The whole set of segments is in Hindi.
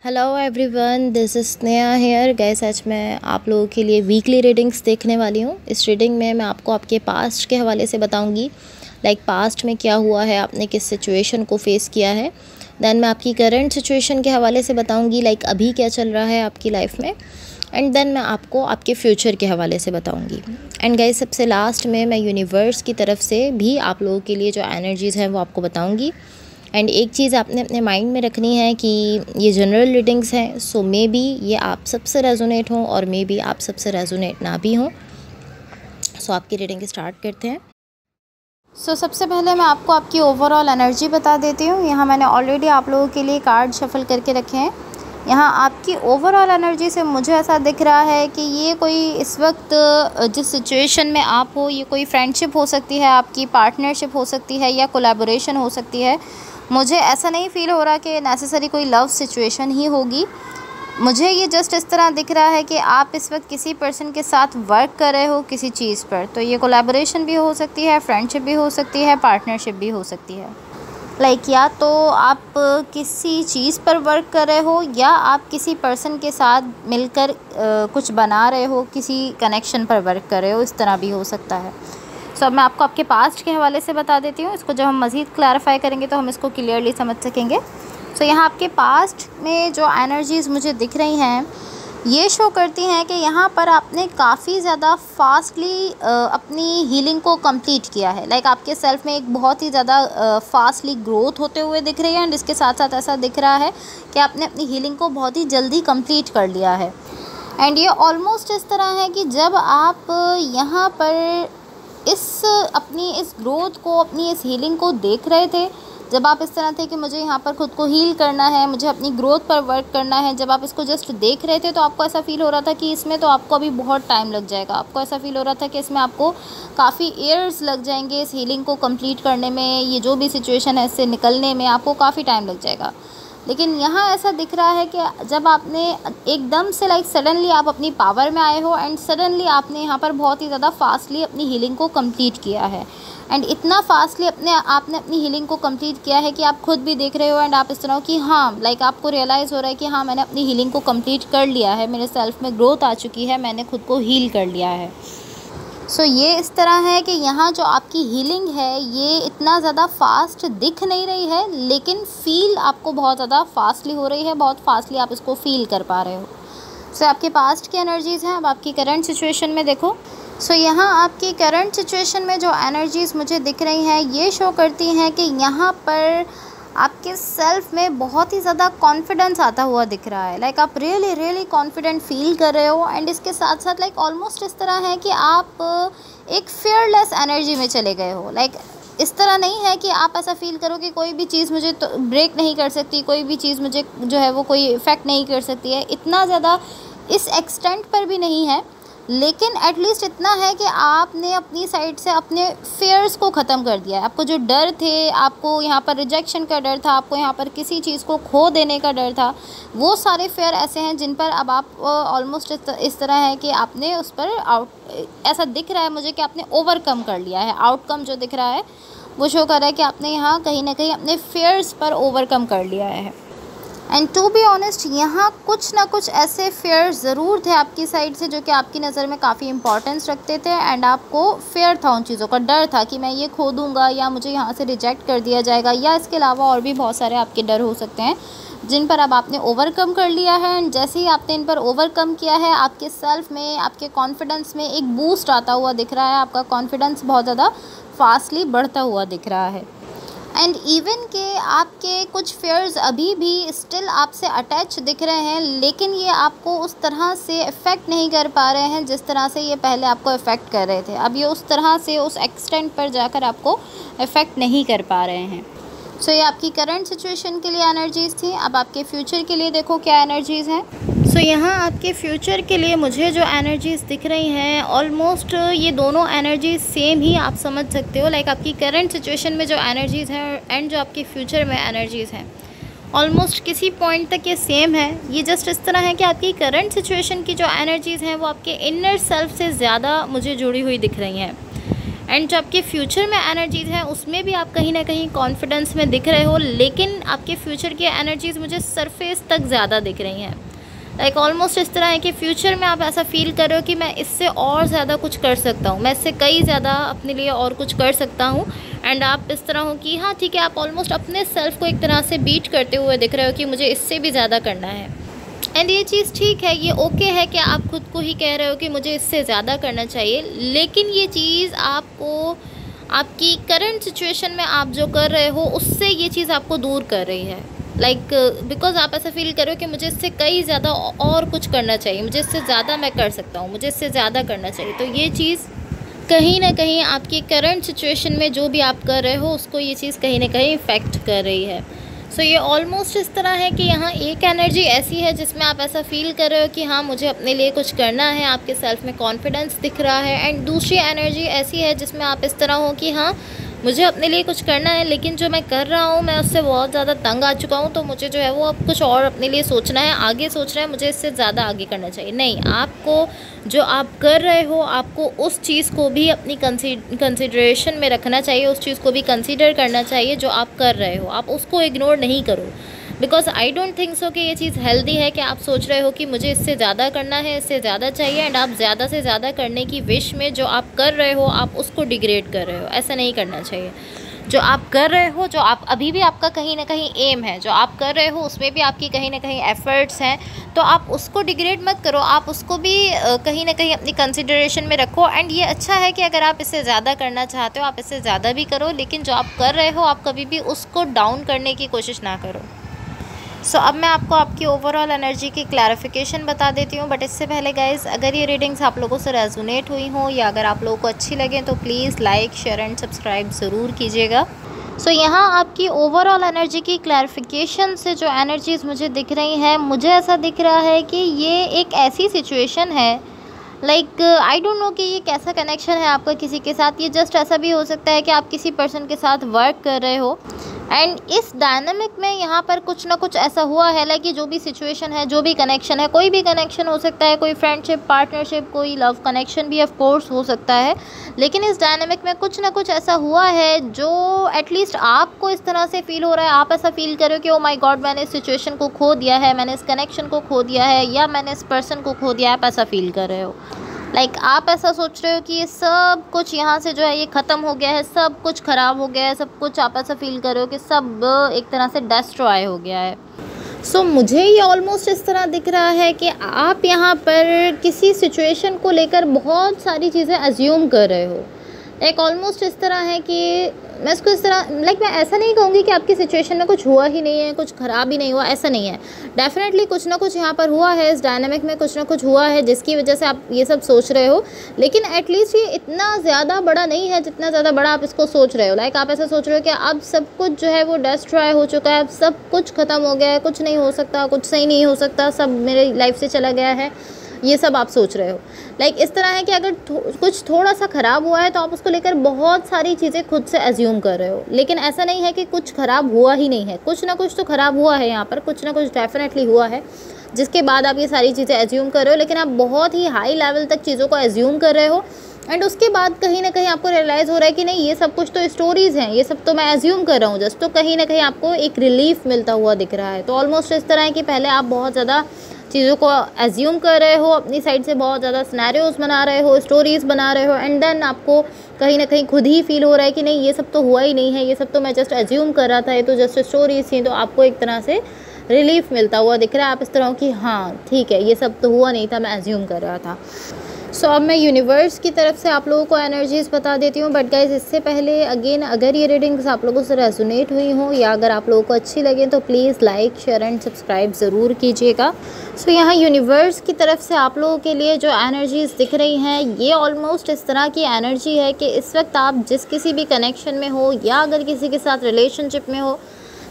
Hello everyone, this is Sneha here. Guys, आज मैं आप लोगों के लिए वीकली रीडिंग्स देखने वाली हूँ। इस रीडिंग में मैं आपको आपके पास्ट के हवाले से बताऊँगी, लाइक पास्ट में क्या हुआ है, आपने किस सिचुएशन को फेस किया है। देन मैं आपकी करंट सिचुएशन के हवाले से बताऊँगी, लाइक अभी क्या चल रहा है आपकी लाइफ में। एंड देन मैं आपको आपके फ्यूचर के हवाले से बताऊँगी। एंड गाइस, सबसे लास्ट में मैं यूनिवर्स की तरफ से भी आप लोगों के लिए जो एनर्जीज़ हैं वो आपको बताऊँगी। एंड एक चीज़ आपने अपने माइंड में रखनी है कि ये जनरल रीडिंग्स हैं, सो मे बी ये आप सबसे रेजोनेट हों और मे बी आप सबसे रेजोनेट ना भी हों। सो आपकी रीडिंग स्टार्ट करते हैं। सबसे पहले मैं आपको आपकी ओवरऑल एनर्जी बता देती हूँ। यहाँ मैंने ऑलरेडी आप लोगों के लिए कार्ड शफल करके रखे हैं। यहाँ आपकी ओवरऑल एनर्जी से मुझे ऐसा दिख रहा है कि ये कोई इस वक्त जिस सिचुएशन में आप हो, ये कोई फ्रेंडशिप हो सकती है, आपकी पार्टनरशिप हो सकती है या कोलैबोरेशन हो सकती है। मुझे ऐसा नहीं फ़ील हो रहा कि नेसेसरी कोई लव सिचुएशन ही होगी। मुझे ये जस्ट इस तरह दिख रहा है कि आप इस वक्त किसी पर्सन के साथ वर्क कर रहे हो किसी चीज़ पर। तो ये कोलैबोरेशन भी हो सकती है, फ्रेंडशिप भी हो सकती है, पार्टनरशिप भी हो सकती है। लाइक या तो आप किसी चीज़ पर वर्क कर रहे हो या आप किसी पर्सन के साथ मिलकर कुछ बना रहे हो, किसी कनेक्शन पर वर्क कर रहे हो, इस तरह भी हो सकता है। अब मैं आपको आपके पास्ट के हवाले से बता देती हूँ। इसको जब हम मज़ीद क्लैरिफाई करेंगे तो हम इसको क्लियरली समझ सकेंगे। यहाँ आपके पास्ट में जो एनर्जीज़ मुझे दिख रही हैं ये शो करती हैं कि यहाँ पर आपने काफ़ी ज़्यादा फास्टली अपनी हीलिंग को कंप्लीट किया है। लाइक आपके सेल्फ में एक बहुत ही ज़्यादा फास्टली ग्रोथ होते हुए दिख रही है। एंड इसके साथ साथ ऐसा दिख रहा है कि आपने अपनी हीलिंग को बहुत ही जल्दी कंप्लीट कर लिया है। एंड ये ऑलमोस्ट इस तरह है कि जब आप यहाँ पर अपनी इस ग्रोथ को, अपनी इस हीलिंग को देख रहे थे, जब आप इस तरह थे कि मुझे यहाँ पर ख़ुद को हील करना है, मुझे अपनी ग्रोथ पर वर्क करना है, जब आप इसको जस्ट देख रहे थे तो आपको ऐसा फ़ील हो रहा था कि इसमें तो आपको अभी बहुत टाइम लग जाएगा। आपको ऐसा फ़ील हो रहा था कि इसमें आपको काफ़ी ईयर्स लग जाएंगे इस हीलिंग को कंप्लीट करने में, ये जो भी सिचुएशन है इससे निकलने में आपको काफ़ी टाइम लग जाएगा। लेकिन यहाँ ऐसा दिख रहा है कि जब आपने एकदम से लाइक सडनली आप अपनी पावर में आए हो एंड सडनली आपने यहाँ पर बहुत ही ज़्यादा फास्टली अपनी हीलिंग को कंप्लीट किया है। एंड इतना फास्टली आपने अपनी हीलिंग को कंप्लीट किया है कि आप खुद भी देख रहे हो एंड आप इस तरह कि हाँ, लाइक आपको रियलाइज़ हो रहा है कि हाँ, मैंने अपनी हीलिंग को कंप्लीट कर लिया है, मेरे सेल्फ में ग्रोथ आ चुकी है, मैंने खुद को हील कर लिया है। ये इस तरह है कि यहाँ जो आपकी हीलिंग है ये इतना ज़्यादा फास्ट दिख नहीं रही है, लेकिन फ़ील आपको बहुत ज़्यादा फास्टली हो रही है, बहुत फास्टली आप इसको फ़ील कर पा रहे हो। आपके पास्ट की एनर्जीज़ हैं। अब आपकी करंट सिचुएशन में देखो। यहाँ आपकी करंट सिचुएशन में जो एनर्जीज़ मुझे दिख रही हैं ये शो करती हैं कि यहाँ पर आपके सेल्फ में बहुत ही ज़्यादा कॉन्फिडेंस आता हुआ दिख रहा है। लाइक आप रियली कॉन्फिडेंट फील कर रहे हो। एंड इसके साथ साथ लाइक ऑलमोस्ट इस तरह है कि आप एक फियरलेस एनर्जी में चले गए हो। लाइक इस तरह नहीं है कि आप ऐसा फील करो कि कोई भी चीज़ मुझे तो ब्रेक नहीं कर सकती, कोई भी चीज़ मुझे जो है वो कोई इफ़ेक्ट नहीं कर सकती है। इतना ज़्यादा इस एक्सटेंट पर भी नहीं है, लेकिन एटलीस्ट इतना है कि आपने अपनी साइड से अपने फेयर्स को ख़त्म कर दिया है। आपको जो डर थे, आपको यहाँ पर रिजेक्शन का डर था, आपको यहाँ पर किसी चीज़ को खो देने का डर था, वो सारे फेयर ऐसे हैं जिन पर अब आप ऑलमोस्ट इस तरह है कि आपने उस पर ऐसा दिख रहा है मुझे कि आपने ओवरकम कर लिया है। आउटकम जो दिख रहा है वो शो कर रहा है कि आपने यहाँ कहीं ना कहीं अपने फेयर्स पर ओवरकम कर लिया है। एंड टू बी ऑनेस्ट, यहाँ कुछ ना कुछ ऐसे फेयर ज़रूर थे आपकी साइड से जो कि आपकी नज़र में काफ़ी इंपॉर्टेंस रखते थे। एंड आपको फेयर था, उन चीज़ों का डर था कि मैं ये खो दूँगा या मुझे यहाँ से रिजेक्ट कर दिया जाएगा, या इसके अलावा और भी बहुत सारे आपके डर हो सकते हैं जिन पर अब आपने ओवरकम कर लिया है। एंड जैसे ही आपने इन पर ओवरकम किया है, आपके सेल्फ में, आपके कॉन्फिडेंस में एक बूस्ट आता हुआ दिख रहा है। आपका कॉन्फिडेंस बहुत ज़्यादा फास्टली बढ़ता हुआ दिख रहा है। एंड इवन के आपके कुछ फेयर्स अभी भी स्टिल आपसे अटैच दिख रहे हैं, लेकिन ये आपको उस तरह से इफ़ेक्ट नहीं कर पा रहे हैं जिस तरह से ये पहले आपको इफ़ेक्ट कर रहे थे। अब ये उस तरह से उस एक्सटेंट पर जाकर आपको इफ़ेक्ट नहीं कर पा रहे हैं। ये आपकी करंट सिचुएशन के लिए एनर्जीज़ थी। अब आपके फ्यूचर के लिए देखो क्या एनर्जीज़ हैं। यहाँ आपके फ्यूचर के लिए मुझे जो एनर्जीज़ दिख रही हैं ऑलमोस्ट ये दोनों एनर्जीज़ सेम ही आप समझ सकते हो। लाइक आपकी करंट सिचुएशन में जो एनर्जीज़ हैं एंड जो आपके फ्यूचर में एनर्जीज़ हैं ऑलमोस्ट किसी पॉइंट तक ये सेम है। ये जस्ट इस तरह है कि आपकी करंट सिचुएशन की जो एनर्जीज़ हैं वो आपके इनर सेल्फ से ज़्यादा मुझे जुड़ी हुई दिख रही हैं। एंड जो आपके फ्यूचर में एनर्जीज़ हैं उसमें भी आप कहीं ना कहीं कॉन्फिडेंस में दिख रहे हो, लेकिन आपके फ्यूचर की एनर्जीज़ मुझे सरफेस तक ज़्यादा दिख रही हैं। लाइक ऑलमोस्ट इस तरह है कि फ्यूचर में आप ऐसा फील कर रहे हो कि मैं इससे और ज़्यादा कुछ कर सकता हूँ, मैं इससे कई ज़्यादा अपने लिए और कुछ कर सकता हूँ। एंड आप इस तरह हो कि हाँ ठीक है, आप ऑलमोस्ट अपने सेल्फ को एक तरह से बीट करते हुए दिख रहे हो कि मुझे इससे भी ज़्यादा करना है। एंड ये चीज़ ठीक है, ये ओके है कि आप खुद को ही कह रहे हो कि मुझे इससे ज़्यादा करना चाहिए, लेकिन ये चीज़ आपको आपकी करंट सिचुएशन में आप जो कर रहे हो उससे ये चीज़ आपको दूर कर रही है। लाइक बिकॉज आप ऐसा फील करो कि मुझे इससे कई ज़्यादा और कुछ करना चाहिए, मुझे इससे ज़्यादा मैं कर सकता हूँ, मुझे इससे ज़्यादा करना चाहिए। तो ये चीज़ कहीं ना कहीं आपकी करंट सिचुएशन में जो भी आप कर रहे हो उसको ये चीज़ कहीं ना कहीं इफ़ेक्ट कर रही है। सो ये ऑलमोस्ट इस तरह है कि यहाँ एक एनर्जी ऐसी है जिसमें आप ऐसा फील कर रहे हो कि हाँ मुझे अपने लिए कुछ करना है, आपके सेल्फ में कॉन्फिडेंस दिख रहा है। एंड दूसरी एनर्जी ऐसी है जिसमें आप इस तरह हो कि हाँ मुझे अपने लिए कुछ करना है, लेकिन जो मैं कर रहा हूँ मैं उससे बहुत ज़्यादा तंग आ चुका हूँ, तो मुझे जो है वो अब कुछ और अपने लिए सोचना है, आगे सोच रहा है, मुझे इससे ज़्यादा आगे करना चाहिए। नहीं, आपको जो आप कर रहे हो आपको उस चीज़ को भी अपनी कंसिडरेशन में रखना चाहिए, उस चीज़ को भी कंसीडर करना चाहिए जो आप कर रहे हो, आप उसको इग्नोर नहीं करो। Because I don't think so कि ये चीज़ हेल्दी है कि आप सोच रहे हो कि मुझे इससे ज़्यादा करना है, इससे ज़्यादा चाहिए, एंड आप ज़्यादा से ज़्यादा करने की विश में जो आप कर रहे हो आप उसको डिग्रेड कर रहे हो। ऐसा नहीं करना चाहिए। जो आप कर रहे हो, जो आप अभी भी आपका कहीं ना कहीं एम है, जो आप कर रहे हो उसमें भी आपकी कहीं ना कहीं एफर्ट्स हैं, तो आप उसको डिग्रेड मत करो, आप उसको भी कहीं ना कहीं अपनी कंसिडरेशन में रखो। एंड ये अच्छा है कि अगर आप इससे ज़्यादा करना चाहते हो आप इससे ज़्यादा भी करो, लेकिन जो आप कर रहे हो आप कभी भी उसको डाउन करने की कोशिश ना करो। सो अब मैं आपको आपकी ओवरऑल एनर्जी की क्लैरिफिकेशन बता देती हूँ, बट इससे पहले गाइज अगर ये रीडिंग्स आप लोगों से रेजोनेट हुई हों या अगर आप लोगों को अच्छी लगें तो please like, share and subscribe ज़रूर कीजिएगा। सो यहाँ आपकी ओवरऑल एनर्जी की क्लैरिफिकेशन से जो एनर्जीज़ मुझे दिख रही हैं, मुझे ऐसा दिख रहा है कि ये एक ऐसी सिचुएशन है, लाइक आई डोंट नो कि ये कैसा कनेक्शन है आपका किसी के साथ। ये जस्ट ऐसा भी हो सकता है कि आप किसी पर्सन के साथ वर्क कर रहे हो, एंड इस डायनामिक में यहाँ पर कुछ ना कुछ ऐसा हुआ है, लाइक जो भी सिचुएशन है, जो भी कनेक्शन है, कोई भी कनेक्शन हो सकता है, कोई फ्रेंडशिप, पार्टनरशिप, कोई लव कनेक्शन भी ऑफ कोर्स हो सकता है, लेकिन इस डायनामिक में कुछ ना कुछ ऐसा हुआ है जो एटलीस्ट आपको इस तरह से फील हो रहा है, आप ऐसा फील कर रहे हो कि ओ माय गॉड मैंने इस सिचुएशन को खो दिया है, मैंने इस कनेक्शन को खो दिया है, या मैंने इस पर्सन को खो दिया है, आप ऐसा फील कर रहे हो। लाइक आप ऐसा सोच रहे हो कि ये सब कुछ यहाँ से जो है ये ख़त्म हो गया है, सब कुछ ख़राब हो गया है, सब कुछ आप ऐसा फील कर रहे हो कि सब एक तरह से डिस्ट्रॉय हो गया है। सो मुझे ये ऑलमोस्ट इस तरह दिख रहा है कि आप यहाँ पर किसी सिचुएशन को लेकर बहुत सारी चीज़ें अज्यूम कर रहे हो। एक ऑलमोस्ट इस तरह है कि मैं इसको इस तरह लाइक मैं ऐसा नहीं कहूँगी कि आपकी सिचुएशन में कुछ हुआ ही नहीं है, कुछ ख़राब ही नहीं हुआ, ऐसा नहीं है। डेफिनेटली कुछ ना कुछ यहाँ पर हुआ है, इस डायनामिक में कुछ ना कुछ हुआ है जिसकी वजह से आप ये सब सोच रहे हो, लेकिन एटलीस्ट ये इतना ज़्यादा बड़ा नहीं है जितना ज़्यादा बड़ा आप इसको सोच रहे हो। लाइक आप ऐसा सोच रहे हो कि अब सब कुछ जो है वो डिस्ट्रॉय हो चुका है, अब सब कुछ ख़त्म हो गया है, कुछ नहीं हो सकता, कुछ सही नहीं हो सकता, सब मेरे लाइफ से चला गया है, ये सब आप सोच रहे हो। लाइक इस तरह है कि अगर कुछ थोड़ा सा ख़राब हुआ है तो आप उसको लेकर बहुत सारी चीज़ें खुद से अज्यूम कर रहे हो, लेकिन ऐसा नहीं है कि कुछ ख़राब हुआ ही नहीं है, कुछ ना कुछ तो ख़राब हुआ है, यहाँ पर कुछ ना कुछ डेफिनेटली हुआ है जिसके बाद आप ये सारी चीज़ें अज्यूम कर रहे हो। लेकिन आप बहुत ही हाई लेवल तक चीज़ों को अज्यूम कर रहे हो, एंड उसके बाद कहीं ना कहीं आपको रियलाइज़ हो रहा है कि नहीं ये सब कुछ तो स्टोरीज़ हैं, ये सब तो मैं अज्यूम कर रहा हूँ जस्ट, तो कहीं ना कहीं आपको एक रिलीफ मिलता हुआ दिख रहा है। तो ऑलमोस्ट इस तरह है कि पहले आप बहुत ज़्यादा चीज़ों को अज्यूम कर रहे हो, अपनी साइड से बहुत ज़्यादा सिनेरियोज़ बना रहे हो, स्टोरीज़ बना रहे हो, एंड देन आपको कहीं ना कहीं खुद ही फील हो रहा है कि नहीं ये सब तो हुआ ही नहीं है, ये सब तो मैं जस्ट अज्यूम कर रहा था, ये तो जस्ट स्टोरीज़ थी। तो आपको एक तरह से रिलीफ मिलता हुआ दिख रहा है, आप इस तरह हो कि हाँ ठीक है ये सब तो हुआ नहीं था, मैं अज्यूम कर रहा था। सो अब मैं यूनिवर्स की तरफ से आप लोगों को एनर्जीज़ बता देती हूँ, बट गाइज इससे पहले अगेन अगर ये रीडिंग्स आप लोगों से रेजोनेट हुई हों या अगर आप लोगों को अच्छी लगे तो please like, share and subscribe ज़रूर कीजिएगा। सो यहाँ यूनिवर्स की तरफ से आप लोगों के लिए जो एनर्जीज़ दिख रही हैं ये ऑलमोस्ट इस तरह की एनर्जी है कि इस वक्त आप जिस किसी भी कनेक्शन में हो या अगर किसी के साथ रिलेशनशिप में हो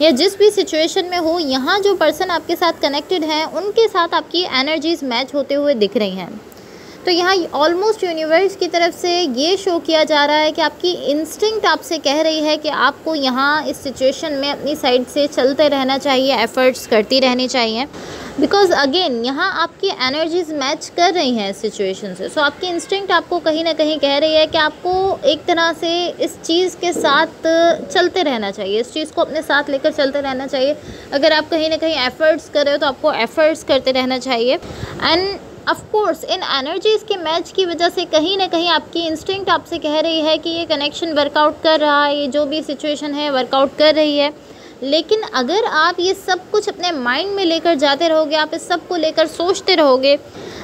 या जिस भी सिचुएशन में हो, यहाँ जो पर्सन आपके साथ कनेक्टेड हैं उनके साथ आपकी एनर्जीज़ मैच होते हुए दिख रही हैं। तो यहाँ ऑलमोस्ट यूनिवर्स की तरफ से ये शो किया जा रहा है कि आपकी इंस्टिंक्ट आपसे कह रही है कि आपको यहाँ इस सिचुएशन में अपनी साइड से चलते रहना चाहिए, एफ़र्ट्स करती रहनी चाहिए, बिकॉज अगेन यहाँ आपकी एनर्जीज मैच कर रही हैं इस सिचुएशन से। सो आपकी इंस्टिंक्ट आपको कहीं ना कहीं कह रही है कि आपको एक तरह से इस चीज़ के साथ चलते रहना चाहिए, इस चीज़ को अपने साथ लेकर चलते रहना चाहिए। अगर आप कहीं ना कहीं एफ़र्ट्स कर रहे हो तो आपको एफ़र्ट्स करते रहना चाहिए। End of course in energies के मैच की वजह से कहीं ना कहीं आपकी इंस्टिंक्ट आपसे कह रही है कि ये कनेक्शन वर्कआउट कर रहा है, ये जो भी सिचुएशन है वर्कआउट कर रही है। लेकिन अगर आप ये सब कुछ अपने माइंड में लेकर जाते रहोगे, आप इस सब को लेकर सोचते रहोगे,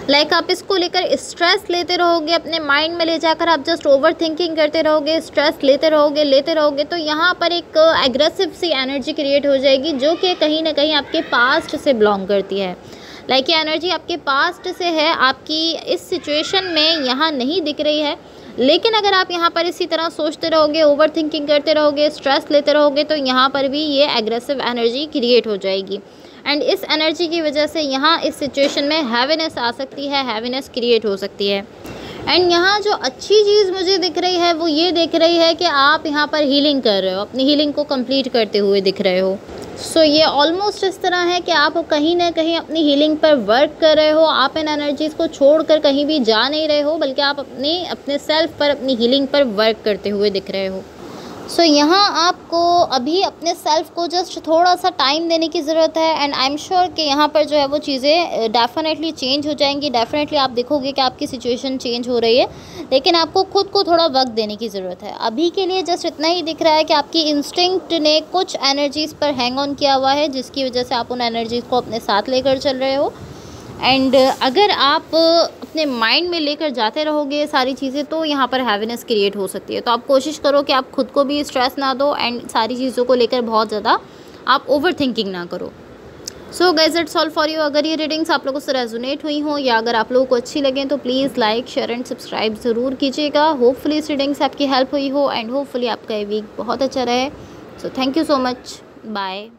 लाइक आप इसको लेकर स्ट्रेस लेते रहोगे, अपने माइंड में ले जाकर आप जस्ट ओवर थिंकिंग करते रहोगे, स्ट्रेस लेते रहोगे, तो यहाँ पर एक एग्रेसिव सी एनर्जी क्रिएट हो जाएगी जो कि कहीं ना कहीं आपके पास्ट से बिलोंग करती है। लाइक ये एनर्जी आपके पास्ट से है, आपकी इस सिचुएशन में यहाँ नहीं दिख रही है। लेकिन अगर आप यहाँ पर इसी तरह सोचते रहोगे, ओवर थिंकिंग करते रहोगे, स्ट्रेस लेते रहोगे, तो यहाँ पर भी ये एग्रेसिव एनर्जी क्रिएट हो जाएगी। एंड इस एनर्जी की वजह से यहाँ इस सिचुएशन में हैवीनेस आ सकती है, हैवीनेस क्रिएट हो सकती है। एंड यहाँ जो अच्छी चीज़ मुझे दिख रही है वो ये दिख रही है कि आप यहाँ पर हीलिंग कर रहे हो, अपनी हीलिंग को कंप्लीट करते हुए दिख रहे हो। सो ये ऑलमोस्ट इस तरह है कि आप कहीं ना कहीं अपनी हीलिंग पर वर्क कर रहे हो। आप इन एनर्जीज़ को छोड़कर कहीं भी जा नहीं रहे हो, बल्कि आप अपने सेल्फ पर, अपनी हीलिंग पर वर्क करते हुए दिख रहे हो। सो यहाँ आपको अभी अपने सेल्फ को जस्ट थोड़ा सा टाइम देने की ज़रूरत है। एंड आई एम श्योर कि यहाँ पर जो है वो चीज़ें डेफिनेटली चेंज हो जाएंगी। डेफिनेटली आप देखोगे कि आपकी सिचुएशन चेंज हो रही है, लेकिन आपको खुद को थोड़ा वक्त देने की ज़रूरत है। अभी के लिए जस्ट इतना ही दिख रहा है कि आपकी इंस्टिंक्ट ने कुछ एनर्जीज़ पर हैंग ऑन किया हुआ है, जिसकी वजह से आप उन एनर्जीज़ को अपने साथ लेकर चल रहे हो। एंड अगर आप अपने माइंड में लेकर जाते रहोगे सारी चीज़ें, तो यहाँ पर हैवीनेस क्रिएट हो सकती है। तो आप कोशिश करो कि आप खुद को भी स्ट्रेस ना दो एंड सारी चीज़ों को लेकर बहुत ज़्यादा आप ओवर थिंकिंग ना करो। So guys it's all for you. अगर ये रीडिंग्स आप लोगों से रेजोनेट हुई हों या अगर आप लोगों को अच्छी लगें तो please like, share and subscribe ज़रूर कीजिएगा। होपफुली इस रीडिंग से आपकी हेल्प हुई हो एंड होपफुली आपका ये वीक बहुत अच्छा रहे। So thank you so much, bye.